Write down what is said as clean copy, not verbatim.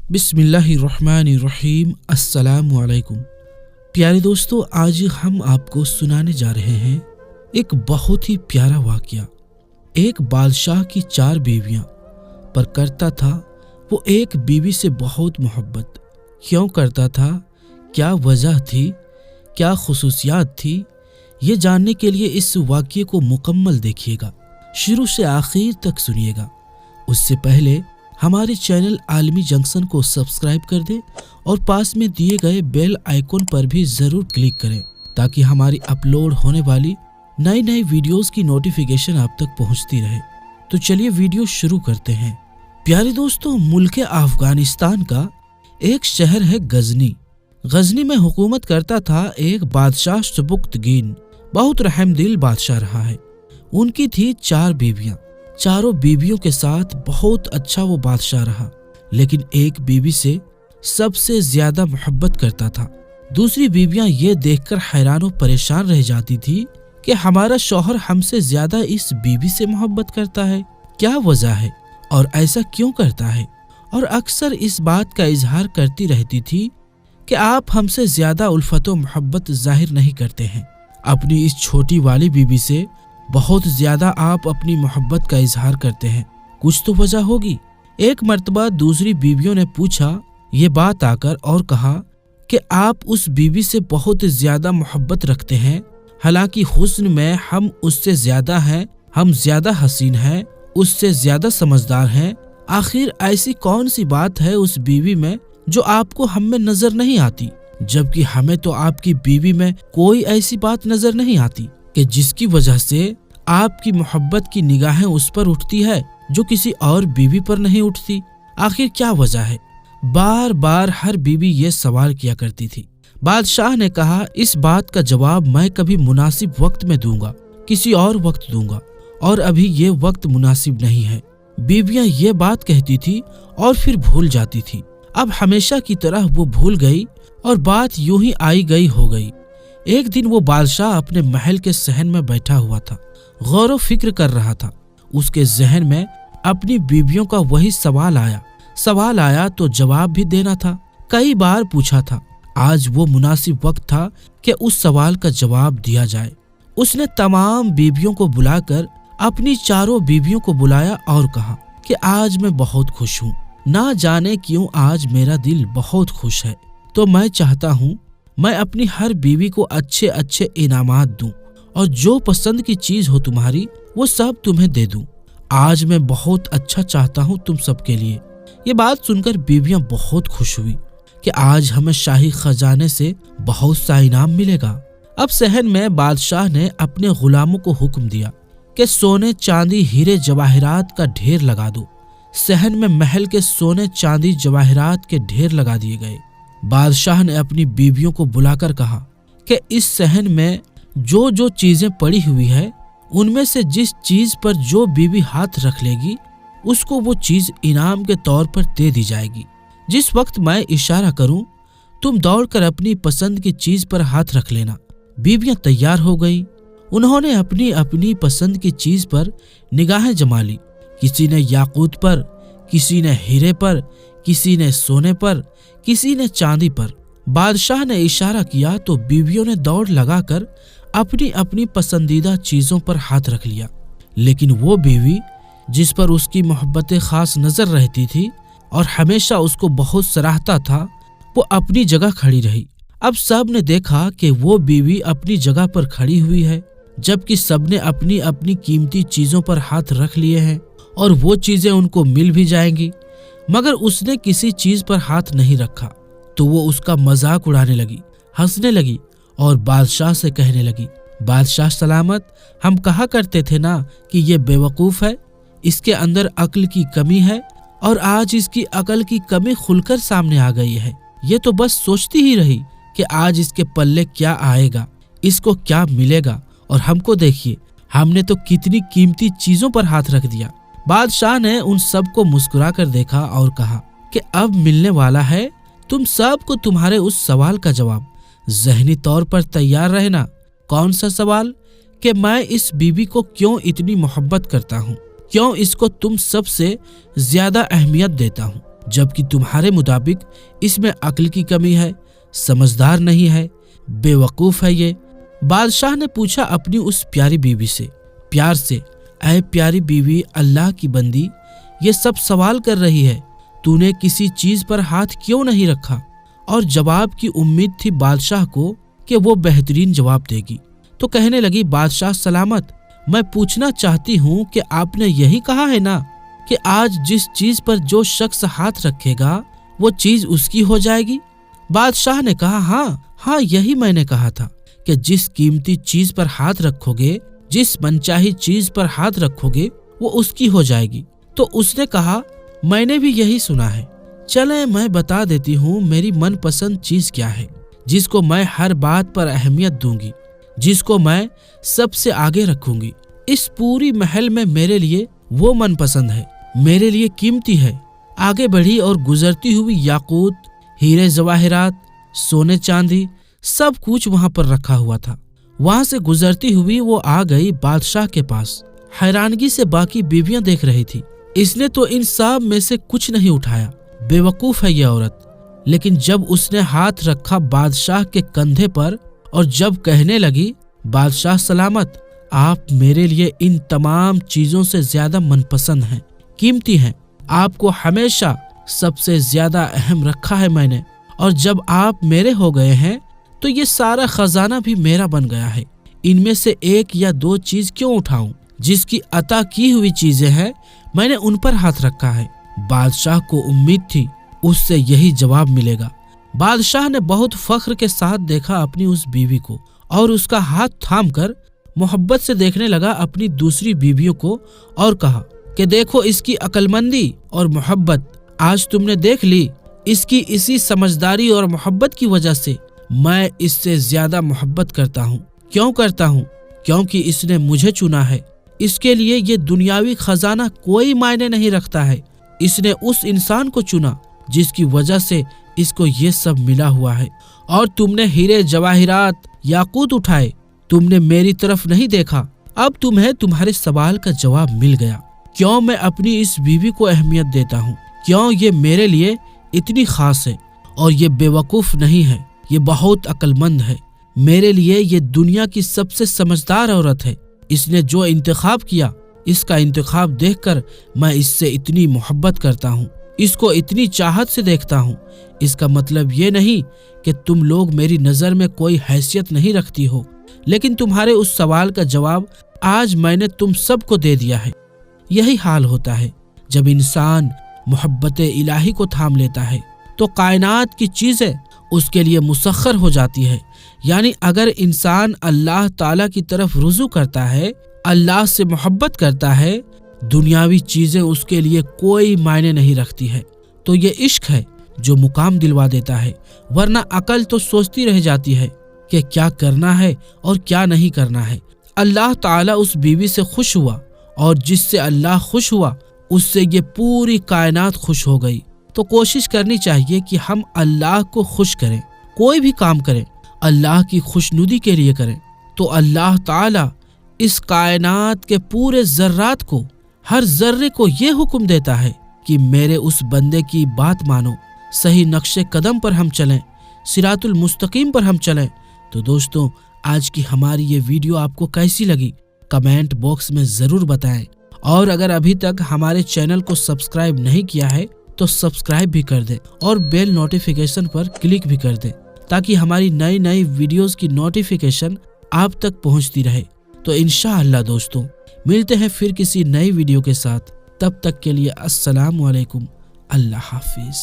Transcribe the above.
बिस्मिल्लाहिर्रहमानिर्रहीम। अस्सलामु अलैकुम। प्यारे दोस्तों, आज हम आपको सुनाने जा रहे हैं एक बहुत ही प्यारा वाक़या। एक बादशाह की 4 बीवियां, पर करता था वो एक बीवी से बहुत मोहब्बत। क्यों करता था, क्या वजह थी, क्या खुसूसियात थी, ये जानने के लिए इस वाक़ये को मुकम्मल देखिएगा, शुरू से आखिर तक सुनिएगा। उससे पहले हमारे चैनल आलमी जंक्शन को सब्सक्राइब कर दें और पास में दिए गए बेल आइकन पर भी ज़रूर क्लिक करें ताकि हमारी अपलोड होने वाली नई नई वीडियोस की नोटिफिकेशन आप तक पहुंचती रहे। तो चलिए वीडियो शुरू करते हैं। प्यारे दोस्तों, मुल्क अफगानिस्तान का एक शहर है गजनी। गजनी में हुकूमत करता था एक बादशाह सुबुक्तगीन। बहुत रहमदिल बादशाह रहा है। उनकी थी 4 बीवियां। चारों बीवियों के साथ बहुत अच्छा वो बादशाह रहा, लेकिन एक बीवी से सबसे ज्यादा मोहब्बत करता था। दूसरी बीवियां ये देखकर हैरान और परेशान रह जाती थी कि हमारा शौहर हमसे ज्यादा इस बीवी से मोहब्बत करता है, क्या वजह है और ऐसा क्यों करता है। और अक्सर इस बात का इजहार करती रहती थी कि आप हमसे ज्यादा उल्फत और मोहब्बत जाहिर नहीं करते हैं। अपनी इस छोटी वाली बीवी से बहुत ज्यादा आप अपनी मोहब्बत का इजहार करते हैं, कुछ तो वजह होगी। एक मर्तबा दूसरी बीवियों ने पूछा ये बात आकर और कहा कि आप उस बीवी से बहुत ज्यादा मोहब्बत रखते हैं, हालांकि हुस्न में हम उससे ज्यादा हैं, हम ज्यादा हसीन हैं, उससे ज्यादा समझदार हैं। आखिर ऐसी कौन सी बात है उस बीवी में जो आपको हम में नजर नहीं आती, जबकि हमें तो आपकी बीवी में कोई ऐसी बात नजर नहीं आती कि जिसकी वजह से आपकी मोहब्बत की निगाहें उस पर उठती है जो किसी और बीवी पर नहीं उठती। आखिर क्या वजह है। बार बार हर बीवी ये सवाल किया करती थी। बादशाह ने कहा इस बात का जवाब मैं कभी मुनासिब वक्त में दूंगा, किसी और वक्त दूंगा, और अभी ये वक्त मुनासिब नहीं है। बीवियां ये बात कहती थी और फिर भूल जाती थी। अब हमेशा की तरह वो भूल गई और बात यूं ही आई गई हो गई। एक दिन वो बादशाह अपने महल के सहन में बैठा हुआ था, गौर व फिक्र कर रहा था। उसके जहन में अपनी बीवियों का वही सवाल आया तो जवाब भी देना था। कई बार पूछा था, आज वो मुनासिब वक्त था कि उस सवाल का जवाब दिया जाए। उसने तमाम बीवियों को बुलाकर अपनी चारों बीवियों को बुलाया और कहा कि आज मैं बहुत खुश हूँ, ना जाने क्यों आज मेरा दिल बहुत खुश है। तो मैं चाहता हूँ मैं अपनी हर बीवी को अच्छे अच्छे इनामात दूं और जो पसंद की चीज हो तुम्हारी वो सब तुम्हें दे दूं। आज मैं बहुत अच्छा चाहता हूं तुम सबके लिए। ये बात सुनकर बीवियां बहुत खुश हुई कि आज हमें शाही खजाने से बहुत सा इनाम मिलेगा। अब सहन में बादशाह ने अपने गुलामों को हुक्म दिया कि सोने चांदी हीरे जवाहरात का ढेर लगा दो। सहन में महल के सोने चांदी जवाहरात के ढेर लगा दिए गए। बादशाह ने अपनी बीवियों को बुलाकर कहा कि इस सहन में जो जो चीजें पड़ी हुई है उनमें से जिस चीज पर जो बीवी हाथ रख लेगी उसको वो चीज इनाम के तौर पर दे दी जाएगी। जिस वक्त मैं इशारा करूं तुम दौड़कर अपनी पसंद की चीज पर हाथ रख लेना। बीवियां तैयार हो गई। उन्होंने अपनी अपनी पसंद की चीज पर निगाहें जमा ली। किसी ने याकूत पर, किसी ने हीरे पर, किसी ने सोने पर, किसी ने चांदी पर। बादशाह ने इशारा किया तो बीवियों ने दौड़ लगाकर अपनी अपनी पसंदीदा चीजों पर हाथ रख लिया। लेकिन वो बीवी जिस पर उसकी मोहब्बत खास नजर रहती थी और हमेशा उसको बहुत सराहता था, वो अपनी जगह खड़ी रही। अब सब ने देखा कि वो बीवी अपनी जगह पर खड़ी हुई है, जबकि सबने अपनी अपनी कीमती चीजों पर हाथ रख लिए हैं और वो चीजें उनको मिल भी जाएंगी, मगर उसने किसी चीज पर हाथ नहीं रखा। तो वो उसका मजाक उड़ाने लगी, हंसने लगी और बादशाह से कहने लगी, बादशाह सलामत, हम कहा करते थे ना कि ये बेवकूफ है, इसके अंदर अक्ल की कमी है और आज इसकी अक्ल की कमी खुलकर सामने आ गई है। ये तो बस सोचती ही रही कि आज इसके पल्ले क्या आएगा, इसको क्या मिलेगा, और हमको देखिए, हमने तो कितनी कीमती चीजों पर हाथ रख दिया। बादशाह ने उन सबको मुस्कुरा कर देखा और कहा कि अब मिलने वाला है तुम सबको तुम्हारे उस सवाल का जवाब। ज़हनी तौर पर तैयार रहना। कौन सा सवाल? कि मैं इस बीवी को क्यों इतनी मोहब्बत करता हूँ, क्यों इसको तुम सबसे ज्यादा अहमियत देता हूँ। जबकि तुम्हारे मुताबिक इसमें अक्ल की कमी है, समझदार नहीं है, बेवकूफ़ है ये। बादशाह ने पूछा अपनी उस प्यारी बीवी से प्यार से, ऐ प्यारी बीवी, अल्लाह की बंदी, ये सब सवाल कर रही है, तूने किसी चीज पर हाथ क्यों नहीं रखा? और जवाब की उम्मीद थी बादशाह को कि वो बेहतरीन जवाब देगी। तो कहने लगी, बादशाह सलामत, मैं पूछना चाहती हूँ कि आपने यही कहा है ना कि आज जिस चीज पर जो शख्स हाथ रखेगा वो चीज उसकी हो जाएगी? बादशाह ने कहा, हाँ, यही मैंने कहा था कि जिस कीमती चीज पर हाथ रखोगे, जिस मनचाही चीज पर हाथ रखोगे, वो उसकी हो जाएगी। तो उसने कहा, मैंने भी यही सुना है। चले मैं बता देती हूँ मेरी मनपसंद चीज क्या है, जिसको मैं हर बात पर अहमियत दूंगी, जिसको मैं सबसे आगे रखूंगी। इस पूरी महल में मेरे लिए वो मनपसंद है, मेरे लिए कीमती है। आगे बढ़ी और गुजरती हुई याकूत, हीरे जवाहिरात, सोने चांदी, सब कुछ वहां पर रखा हुआ था। वहां से गुजरती हुई वो आ गई बादशाह के पास। हैरानगी से बाकी बीवियां देख रही थी। इसने तो इन सब में से कुछ नहीं उठाया, बेवकूफ है ये औरत। लेकिन जब उसने हाथ रखा बादशाह के कंधे पर और जब कहने लगी, बादशाह सलामत, आप मेरे लिए इन तमाम चीजों से ज्यादा मनपसंद हैं, कीमती हैं, आपको हमेशा सबसे ज्यादा अहम रखा है मैंने, और जब आप मेरे हो गए हैं तो ये सारा खजाना भी मेरा बन गया है। इनमें से एक या दो चीज क्यों उठाऊं? जिसकी अता की हुई चीजें हैं मैंने उन पर हाथ रखा है। बादशाह को उम्मीद थी उससे यही जवाब मिलेगा। बादशाह ने बहुत फख्र के साथ देखा अपनी उस बीवी को और उसका हाथ थामकर मोहब्बत से देखने लगा अपनी दूसरी बीवियों को और कहा कि देखो इसकी अक्लमंदी और मोहब्बत, आज तुमने देख ली। इसकी इसी समझदारी और मोहब्बत की वजह से मैं इससे ज्यादा मोहब्बत करता हूँ। क्यों करता हूँ? क्योंकि इसने मुझे चुना है। इसके लिए ये दुनियावी खजाना कोई मायने नहीं रखता है। इसने उस इंसान को चुना जिसकी वजह से इसको ये सब मिला हुआ है। और तुमने हीरे जवाहिरात याकूत उठाए, तुमने मेरी तरफ नहीं देखा। अब तुम्हें तुम्हारे सवाल का जवाब मिल गया। क्यों मैं अपनी इस बीवी को अहमियत देता हूँ, क्यों ये मेरे लिए इतनी खास है। और ये बेवकूफ नहीं है, ये बहुत अक्लमंद है। मेरे लिए ये दुनिया की सबसे समझदार औरत है। इसने जो इंतखाब किया, इसका इंतखाब देखकर मैं इससे इतनी मोहब्बत करता हूँ, इसको इतनी चाहत से देखता हूँ। इसका मतलब ये नहीं कि तुम लोग मेरी नज़र में कोई हैसियत नहीं रखती हो, लेकिन तुम्हारे उस सवाल का जवाब आज मैंने तुम सबको दे दिया है। यही हाल होता है जब इंसान मोहब्बत इलाही को थाम लेता है तो कायनात की चीज़ें उसके लिए मुसख्खर हो जाती है। यानी अगर इंसान अल्लाह ताला की तरफ रुजू करता है, अल्लाह से मोहब्बत करता है, दुनियावी चीजें उसके लिए कोई मायने नहीं रखती है। तो ये इश्क है जो मुकाम दिलवा देता है, वरना अकल तो सोचती रह जाती है कि क्या करना है और क्या नहीं करना है। अल्लाह ताला उस बीवी से खुश हुआ और जिससे अल्लाह खुश हुआ उससे ये पूरी कायनात खुश हो गई। तो कोशिश करनी चाहिए कि हम अल्लाह को खुश करें। कोई भी काम करें अल्लाह की खुशनुदी के लिए करें, तो अल्लाह ताला इस कायनात के पूरे जर्रात को, हर जर्रे को ये हुक्म देता है कि मेरे उस बंदे की बात मानो, सही नक्शे कदम पर हम चलें, सिरातुल मुस्तकीम पर हम चलें। तो दोस्तों, आज की हमारी ये वीडियो आपको कैसी लगी कमेंट बॉक्स में ज़रूर बताएं। और अगर अभी तक हमारे चैनल को सब्सक्राइब नहीं किया है तो सब्सक्राइब भी कर दें और बेल नोटिफिकेशन पर क्लिक भी कर दें, ताकि हमारी नई नई वीडियोस की नोटिफिकेशन आप तक पहुंचती रहे। तो इंशाअल्लाह दोस्तों, मिलते हैं फिर किसी नई वीडियो के साथ। तब तक के लिए अस्सलाम वालेकुम, अल्लाह हाफिज।